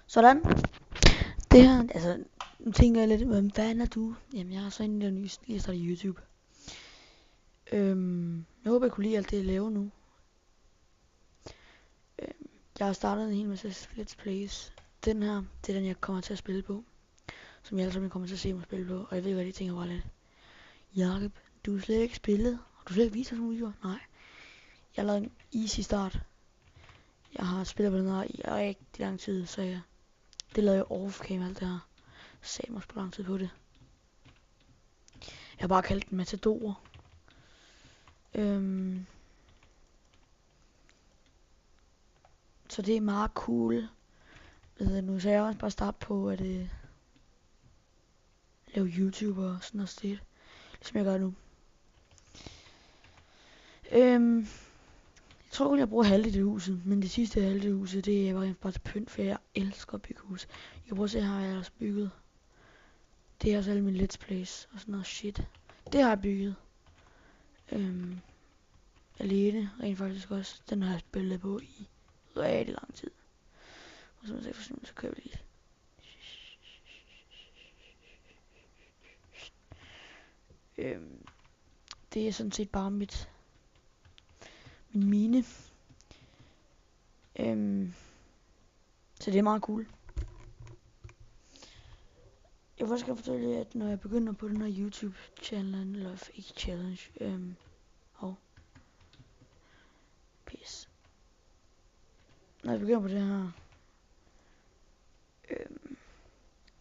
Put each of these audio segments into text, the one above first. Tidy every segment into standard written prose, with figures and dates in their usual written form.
Sådan. Det her, altså, nu tænker jeg lidt, hvad fanden er du? Jamen, jeg har så en der ny, lige startet YouTube. Jeg håber, jeg kunne lide alt det, jeg laver nu. Jeg har startet en hel masse let's plays. Den her, det er den, jeg kommer til at spille på. Som jeg alle sammen kommer til at se mig spille på. Og jeg ved godt, de tænker bare lidt. Jakob, du har slet ikke spillet. Har du slet ikke vist os nogle videoer? Nej. Jeg har lavet en easy start. Jeg har spillet på den her i rigtig lang tid, så det lavede jeg off-cam alt det her. Sagde mig på lang tid på det. Jeg har bare kaldt den Matador. Så det er meget cool. Nu så jeg også bare starte på at lave YouTube og sådan noget sted. Ligesom jeg gør nu. Jeg tror kun jeg bruger halvdelen af huset, men det sidste halvdel af huset, det er bare til pynt, for jeg elsker at bygge hus. I kan prøve at se her, jeg har også bygget. Det er også alle mine let's plays og sådan noget shit. Det har jeg bygget. Alene, rent faktisk også. Den har jeg spillet på i rigtig lang tid. Og så så kører vi lige. Det er sådan set bare min mine. Så det er meget cool. Jeg vil også gerne fortælle jer, at når jeg begynder på den her YouTube challenge, eller ikke challenge, pis. Når jeg begynder på det her,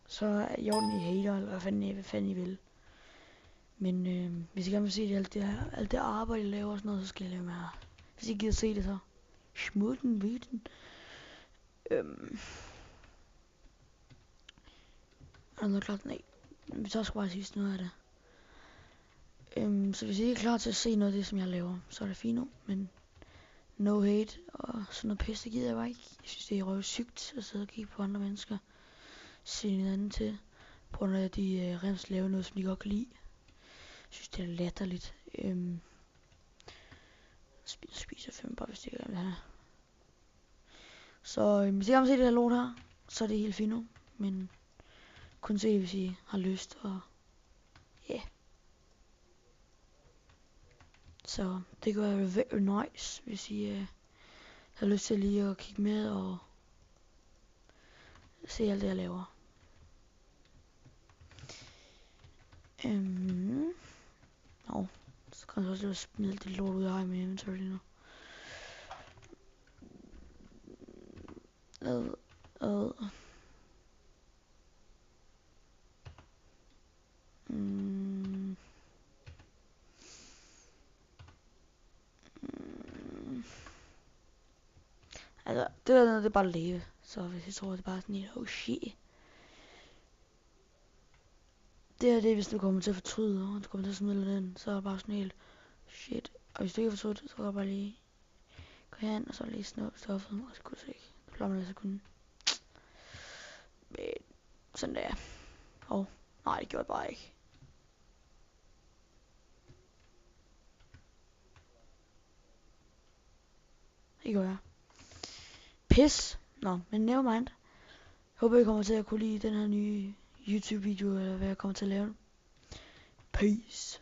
så er Jorden i hater, eller hvad fanden I vil. Men hvis I gerne vil se det, alt det arbejde, jeg laver og sådan noget, så skal jeg lave mere. Hvis I gider se det, så smut den videoen. Er der noget klart? Nej. Vi tager sgu bare sidst noget af det. Så hvis I ikke er klar til at se noget af det, som jeg laver, så er det fint nu. Men no hate og sådan noget pisse, det gider jeg bare ikke. Jeg synes, det er røvsygt at sidde og kigge på andre mennesker. Se en anden til. På grund af, at de rent laver noget, som de godt kan lide. Jeg synes, det er latterligt. Spiser 5 bare, hvis det ikke er det her. Så hvis I gerne vil se det her lort her, så er det helt fint nu. Men kun se det, hvis I har lyst. Og yeah. Så det kunne være very nice, hvis I har lyst til lige at kigge med og se alt det, jeg laver. Så kan jeg også smide det lort ud af med inventory lige nu. Altså, det der det er bare at leve. Så hvis jeg tror, det er bare sådan et, oh shit. Det er det, hvis du kommer til at fortryde, og du kommer til at smide den, så er det bare sådan helt shit. Og hvis du ikke har fortrudt det, så kan du bare lige gå hen, og så lige snuppe stoffet, og så kunne du se. Det plejer man altså kunne. Men sådan der. Nej, det gjorde jeg bare ikke. Det gjorde jeg. Pis. Nå, men nevermind. Håber I kommer til at kunne lide den her nye YouTube video, eller hvad jeg kommer til at lave. Peace.